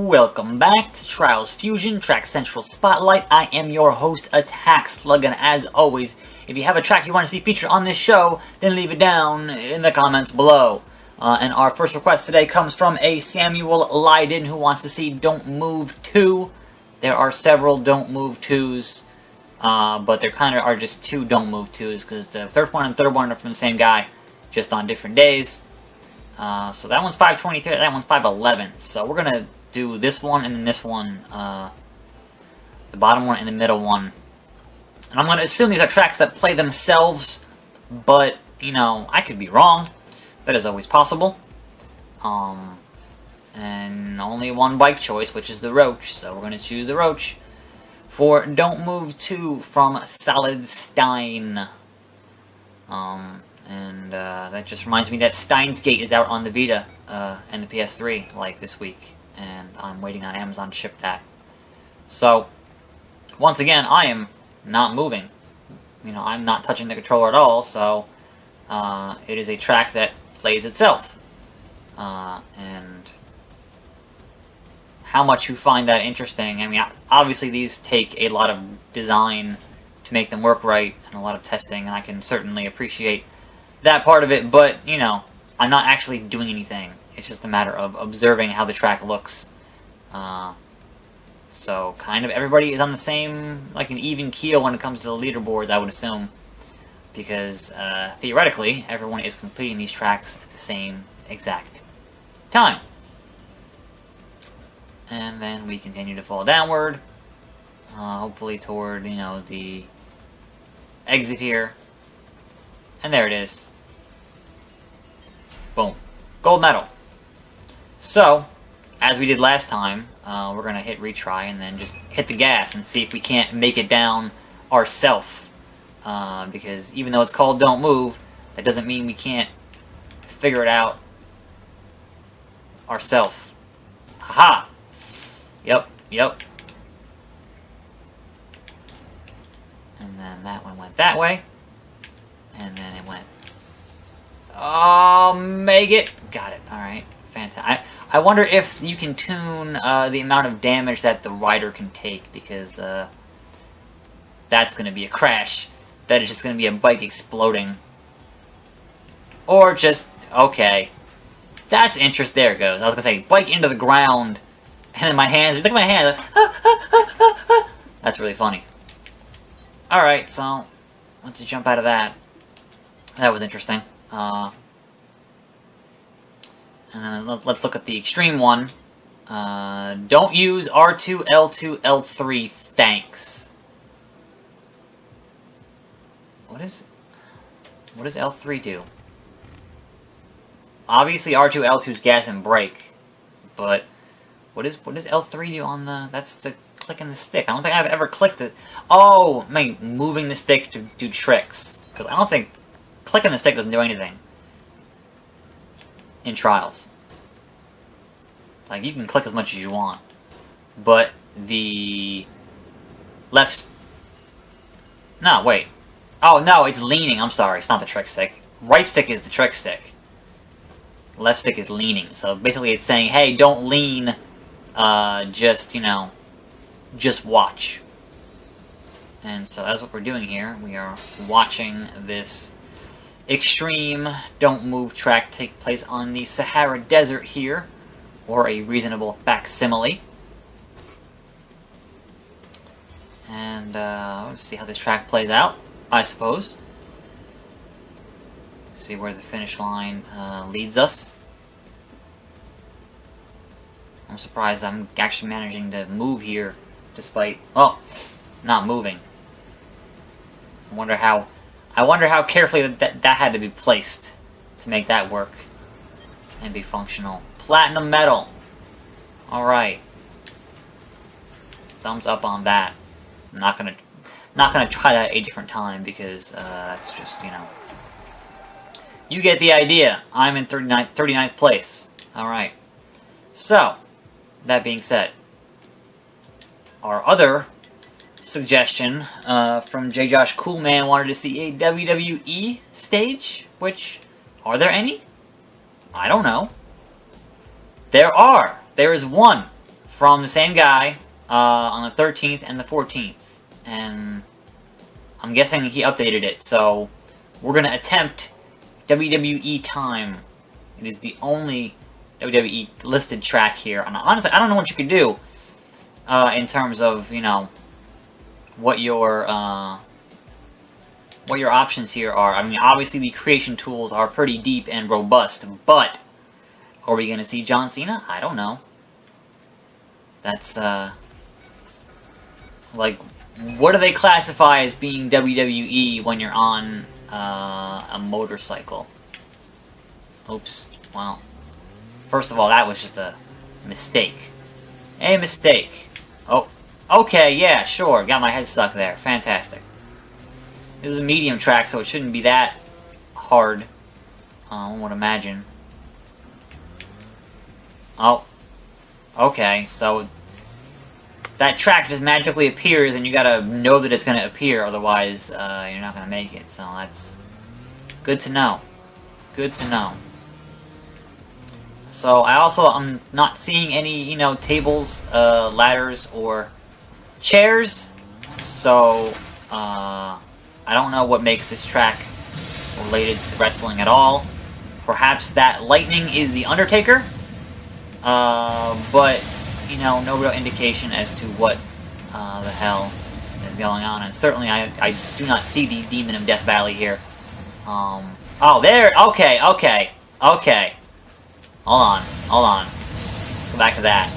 Welcome back to Trials Fusion Track Central Spotlight. I am your host, Attack Slug, and as always, if you have a track you want to see featured on this show, then leave it down in the comments below. And our first request today comes from a Samuel Lydon who wants to see Don't Move 2. There are several Don't Move 2s, but there kind of are just two Don't Move 2s, because the first one and third one are from the same guy, just on different days. So that one's 523, that one's 511. So we're going to do this one and then this one, the bottom one and the middle one. And I'm going to assume these are tracks that play themselves, but, you know, I could be wrong. That is always possible. And only one bike choice, which is the Roach, so we're going to choose the Roach for Don't Move 2 from Solid-Stein. And that just reminds me that Steins Gate is out on the Vita and the PS3, like, this week. And I'm waiting on Amazon to ship that. So, once again, I am not moving. You know, I'm not touching the controller at all, so it is a track that plays itself. And how much you find that interesting, I mean, obviously these take a lot of design to make them work right, and a lot of testing, and I can certainly appreciate that part of it, but, you know, I'm not actually doing anything. It's just a matter of observing how the track looks. So, kind of everybody is on the same, like, an even keel when it comes to the leaderboards, I would assume. Because, theoretically, everyone is completing these tracks at the same exact time. And then we continue to fall downward. Hopefully toward, you know, the exit here. And there it is. Boom. Gold medal. So, as we did last time, we're going to hit retry and then just hit the gas and see if we can't make it down ourself. Because even though it's called Don't Move, that doesn't mean we can't figure it out ourselves. Haha! Yep. And then that one went that way. And then it went... Oh, make it! Got it. Alright. Fantastic. I wonder if you can tune the amount of damage that the rider can take, because that's going to be a crash. That is just going to be a bike exploding. Or just... Okay. That's interesting. There it goes. I was going to say, bike into the ground. And then my hands... Look at my hands. That's really funny. Alright, so... Let's jump out of that. That was interesting. And then let's look at the extreme one. Don't use R2, L2, L3, thanks. What does L3 do? Obviously R2, L2 is gas and brake, but what does L3 do on the... That's the clicking the stick. I don't think I've ever clicked it. Oh, I mean, moving the stick to do tricks. Because I don't think clicking the stick doesn't do anything in Trials. Like, you can click as much as you want, but the left... No, wait. Oh, no, it's leaning. I'm sorry, it's not the trick stick. Right stick is the trick stick. Left stick is leaning. So basically it's saying, hey, don't lean, just, you know, just watch. And so that's what we're doing here. We are watching this extreme Don't Move track take place on the Sahara Desert here, or a reasonable facsimile. And let's see how this track plays out, I suppose. See where the finish line leads us. I'm surprised I'm actually managing to move here, despite, well, not moving. I wonder how carefully that had to be placed to make that work and be functional. Platinum medal. Alright. Thumbs up on that. I'm not gonna try that a different time, because that's just, you know. You get the idea. I'm in 39th place. Alright. So, that being said, our other suggestion from J. Josh Coolman wanted to see a WWE stage, which, are there any? I don't know. There are. There is one from the same guy on the 13th and the 14th. And I'm guessing he updated it, so we're going to attempt WWE TIME. It is the only WWE listed track here. And honestly, I don't know what you could do in terms of, you know, what your options here are. I mean, obviously the creation tools are pretty deep and robust, but are we going to see John Cena? I don't know. That's, like, what do they classify as being WWE when you're on a motorcycle? Oops. Well, first of all, that was just a mistake. A mistake. Oh, okay, yeah, sure. Got my head stuck there. Fantastic. This is a medium track, so it shouldn't be that hard. One would imagine. Oh. Okay, so that track just magically appears, and you gotta know that it's gonna appear, otherwise you're not gonna make it. So that's good to know. Good to know. So I'm not seeing any, you know, tables, ladders, or chairs. So I don't know what makes this track related to wrestling at all. Perhaps that lightning is the Undertaker. But, you know, no real indication as to what the hell is going on. And certainly I do not see the Demon of Death Valley here. Oh, there! Okay, okay, okay. Hold on. Go back to that.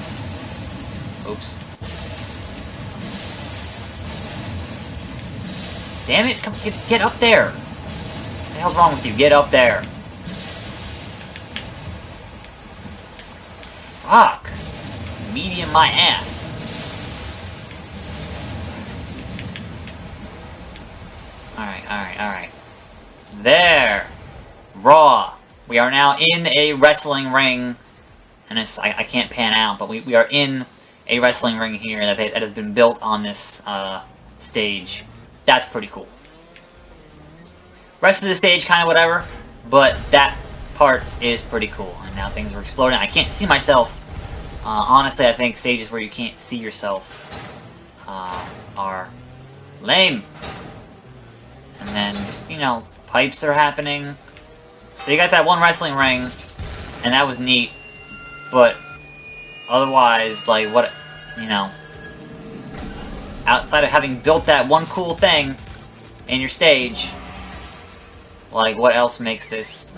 Oops. Damn it, come, get up there! What the hell's wrong with you? Get up there. Fuck. Medium my ass. Alright. There! Raw. We are now in a wrestling ring. And I can't pan out, but we are in a wrestling ring here that has been built on this stage. That's pretty cool. Rest of the stage, kind of whatever, but that part is pretty cool. And now things are exploding. I can't see myself. Honestly, I think stages where you can't see yourself are lame. And then just, you know, pipes are happening. So you got that one wrestling ring, and that was neat. But otherwise, like, what, you know, outside of having built that one cool thing in your stage, like, what else makes this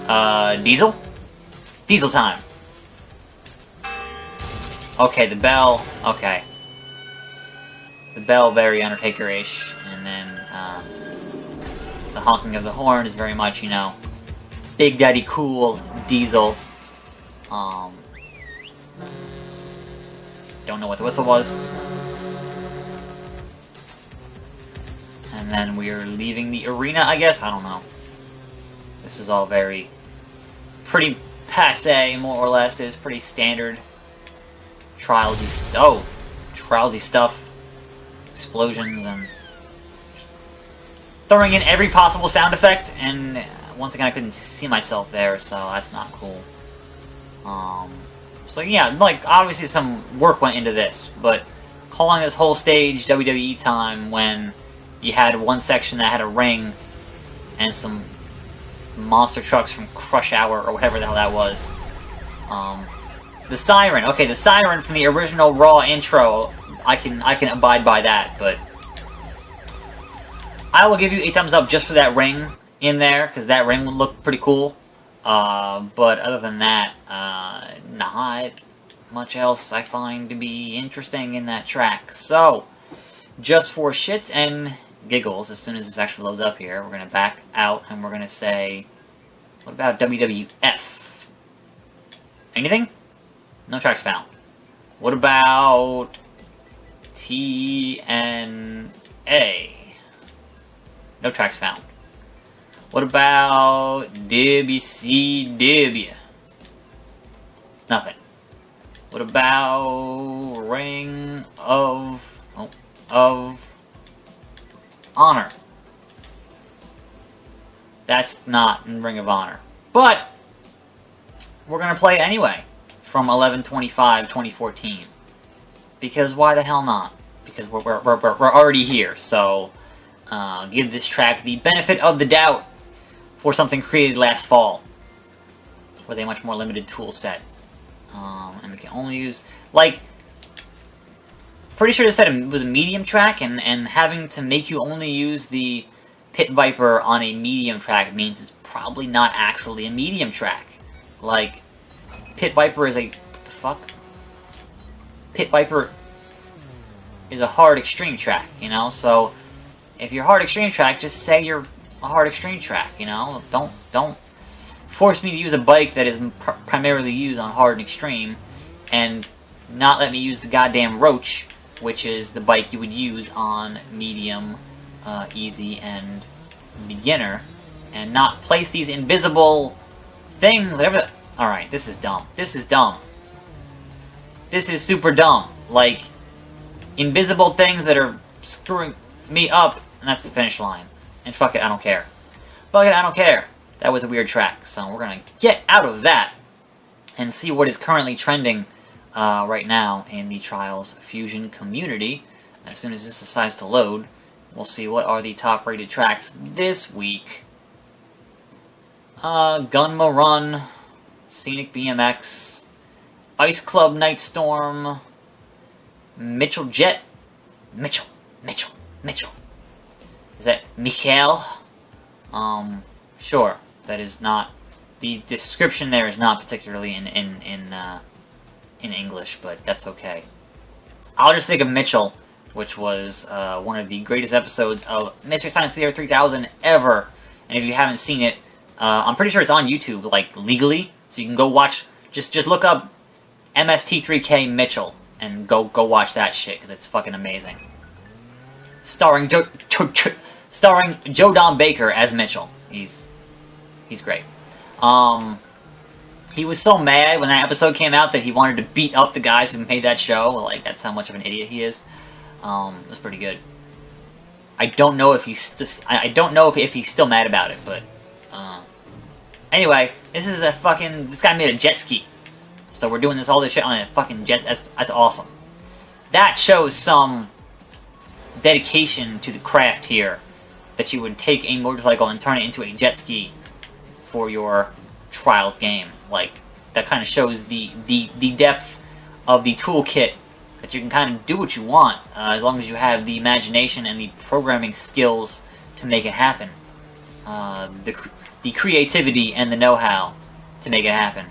Diesel? Diesel time. Okay, the bell. Okay. The bell, very Undertaker-ish. And then, the honking of the horn is very much, you know, Big Daddy Cool, Diesel. Don't know what the whistle was. And then we're leaving the arena, I guess? I don't know. This is all very... pretty passé, more or less. It's pretty standard. Trialsy stuff. Explosions and... throwing in every possible sound effect, and once again I couldn't see myself there, so that's not cool. So yeah, like, obviously some work went into this, but calling this whole stage WWE Time when you had one section that had a ring and some monster trucks from Crush Hour or whatever the hell that was. The siren. Okay, the siren from the original Raw intro, I can abide by that, but I will give you a thumbs up just for that ring in there, because that ring would look pretty cool. But other than that, not much else I find to be interesting in that track. So, just for shits and giggles, as soon as this actually loads up here, we're going to back out and we're going to say, what about WWF? Anything? No tracks found. What about TNA? No tracks found. What about WCW? Nothing. What about Ring of Honor? That's not in Ring of Honor. But we're gonna play it anyway. from 11/25/2014. Because why the hell not? Because we're already here, so give this track the benefit of the doubt for something created last fall with a much more limited tool set. And we can only use, like, pretty sure they said it was a medium track, and having to make you only use the Pit Viper on a medium track means it's probably not actually a medium track. Like, Pit Viper is a... what the fuck? Pit Viper is a hard extreme track, you know? So, if you're hard extreme track, just say you're a hard extreme track, you know? Don't force me to use a bike that is primarily used on hard and extreme, and not let me use the goddamn Roach, which is the bike you would use on medium, easy, and beginner, and not place these invisible thing, whatever the... Alright, this is dumb. This is dumb. This is super dumb. Like, invisible things that are screwing me up, and that's the finish line. And fuck it, I don't care. Fuck it, I don't care. That was a weird track, so we're gonna get out of that and see what is currently trending right now in the Trials Fusion community. As soon as this decides to load, we'll see what are the top-rated tracks this week. Gunma Run, Scenic BMX, Ice Club Night Storm, Michel-pj. Mitchell. Is that Michel? Sure. That is not... the description there is not particularly in English, but that's okay. I'll just think of Mitchell, which was one of the greatest episodes of Mystery Science Theater 3000 ever. And if you haven't seen it, I'm pretty sure it's on YouTube, like, legally. So you can go watch... Just look up MST3K Mitchell and go watch that shit, because it's fucking amazing. Starring Joe Don Baker as Mitchell. He's great. He was so mad when that episode came out that he wanted to beat up the guys who made that show. Like, that's how much of an idiot he is. It was pretty good. I don't know if he's if he's still mad about it, but anyway, this guy made a jet ski. So we're doing all this shit on a fucking jet. That's awesome. That shows some dedication to the craft here, that you would take a motorcycle and turn it into a jet ski for your Trials game. Like, that kind of shows the depth of the toolkit, that you can kind of do what you want, as long as you have the imagination and the programming skills to make it happen. The creativity and the know-how to make it happen.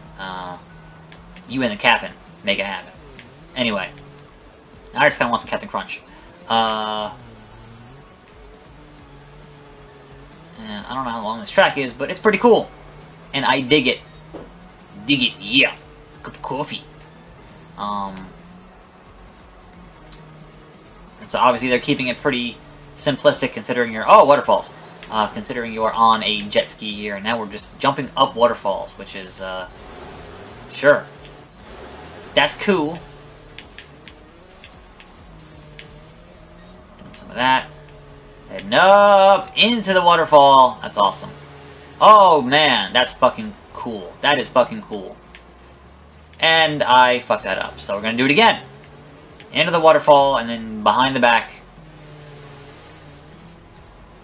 You and the Captain make it happen. Anyway, I just kind of want some Captain Crunch. I don't know how long this track is, but it's pretty cool. And I dig it. Dig it, yeah. Cup of coffee. And so obviously they're keeping it pretty simplistic considering you're... oh, waterfalls. Considering you're on a jet ski here, and now we're just jumping up waterfalls, which is, sure. That's cool. Doing some of that. Heading up into the waterfall. That's awesome. Oh, man, that's fucking cool. That is fucking cool. And I fucked that up, so we're gonna do it again. Into the waterfall, and then behind the back.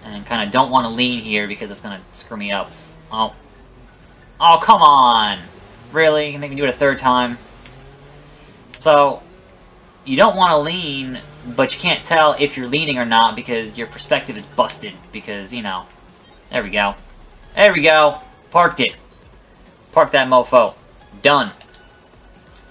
And kind of don't want to lean here because it's gonna screw me up. Oh. Oh, come on! Really? You can make me do it a third time? So, you don't want to lean, but you can't tell if you're leaning or not because your perspective is busted. Because, you know. There we go. There we go. Parked it. Parked that mofo. Done.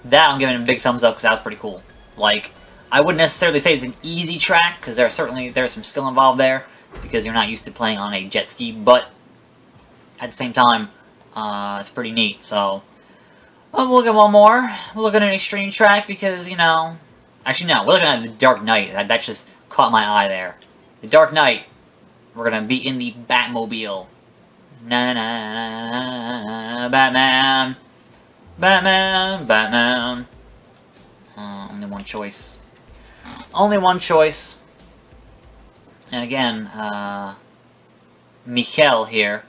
That I'm giving a big thumbs up because that was pretty cool. Like, I wouldn't necessarily say it's an easy track because there's some skill involved there because you're not used to playing on a jet ski, but at the same time, it's pretty neat. So, we'll look at one more. We'll look at an extreme track because, you know... Actually, no. We're looking at the Dark Knight. That just caught my eye there. The Dark Knight. We're going to be in the Batmobile. Na-na-na-na-na-na, Batman. Batman. Batman. Only one choice. Only one choice. And again, Michel here,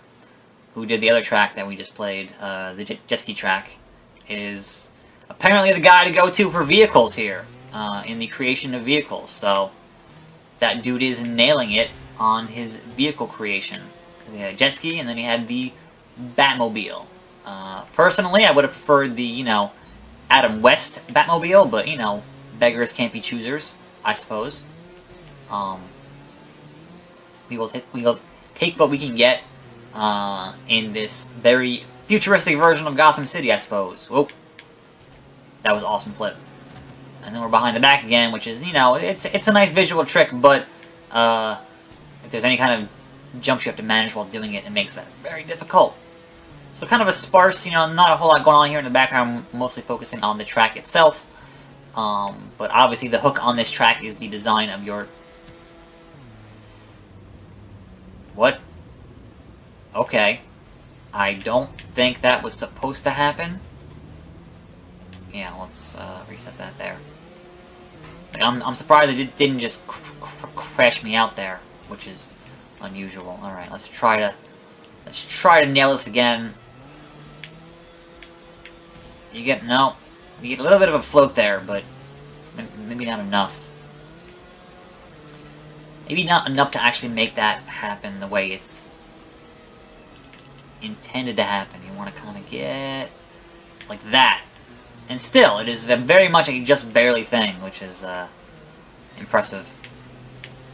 who did the other track that we just played, the jet ski track, is apparently the guy to go to for vehicles here, in the creation of vehicles. So that dude is nailing it on his vehicle creation. He had a jet ski, and then he had the Batmobile. Personally, I would have preferred the, Adam West Batmobile, but, beggars can't be choosers, I suppose. We will take what we can get, in this very futuristic version of Gotham City, I suppose. Whoa. That was an awesome flip. And then we're behind the back again, which is, it's a nice visual trick, but, if there's any kind of jumps you have to manage while doing it, it makes that very difficult. So kind of a sparse, not a whole lot going on here in the background, mostly focusing on the track itself. But obviously the hook on this track is the design of your... What? Okay. I don't think that was supposed to happen. Yeah, let's reset that there. I'm surprised it didn't just crash me out there, which is unusual. All right, let's try to nail this again. You get a little bit of a float there, but maybe not enough. Maybe not enough to actually make that happen the way it's intended to happen. You want to kind of get like that. And still, it is very much a just barely thing, which is impressive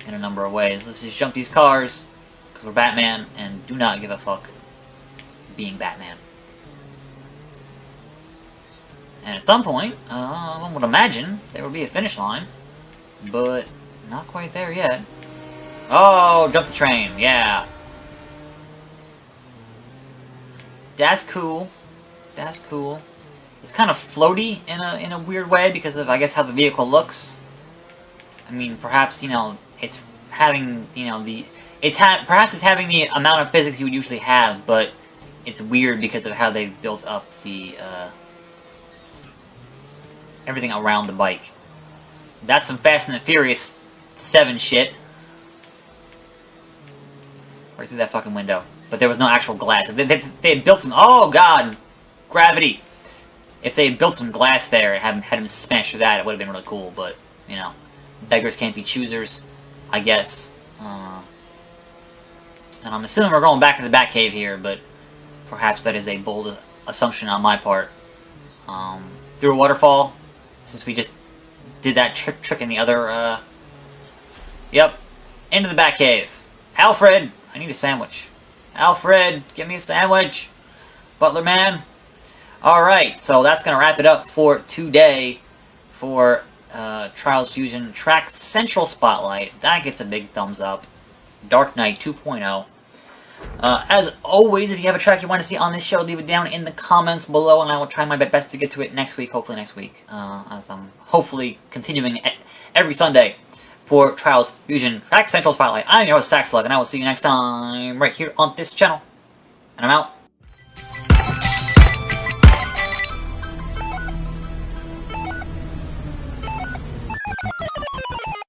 in a number of ways. Let's just jump these cars, because we're Batman, and do not give a fuck being Batman. And at some point, one would imagine there would be a finish line, but not quite there yet. Oh, jump the train, yeah. That's cool. That's cool. It's kind of floaty in a weird way because of, I guess, how the vehicle looks. I mean, perhaps, it's having, perhaps it's having the amount of physics you would usually have, but it's weird because of how they've built up the, everything around the bike. That's some Fast and the Furious 7 shit. Right through that fucking window. But there was no actual glass. They had built some... Oh, God! Gravity! If they had built some glass there and had him smash through that, it would have been really cool, but, beggars can't be choosers, I guess. And I'm assuming we're going back to the Batcave here, but perhaps that is a bold assumption on my part. Through a waterfall, since we just did that trick in the other, Yep. Into the Batcave. Alfred! I need a sandwich. Alfred! Give me a sandwich! Butler man! Alright, so that's going to wrap it up for today for Trials Fusion Track Central Spotlight. That gets a big thumbs up. Dark Knight 2.0. As always, if you have a track you want to see on this show, leave it down in the comments below, and I will try my best to get to it next week, hopefully next week. As I'm hopefully continuing every Sunday for Trials Fusion Track Central Spotlight. I'm your host, Slug, and I will see you next time right here on this channel. And I'm out.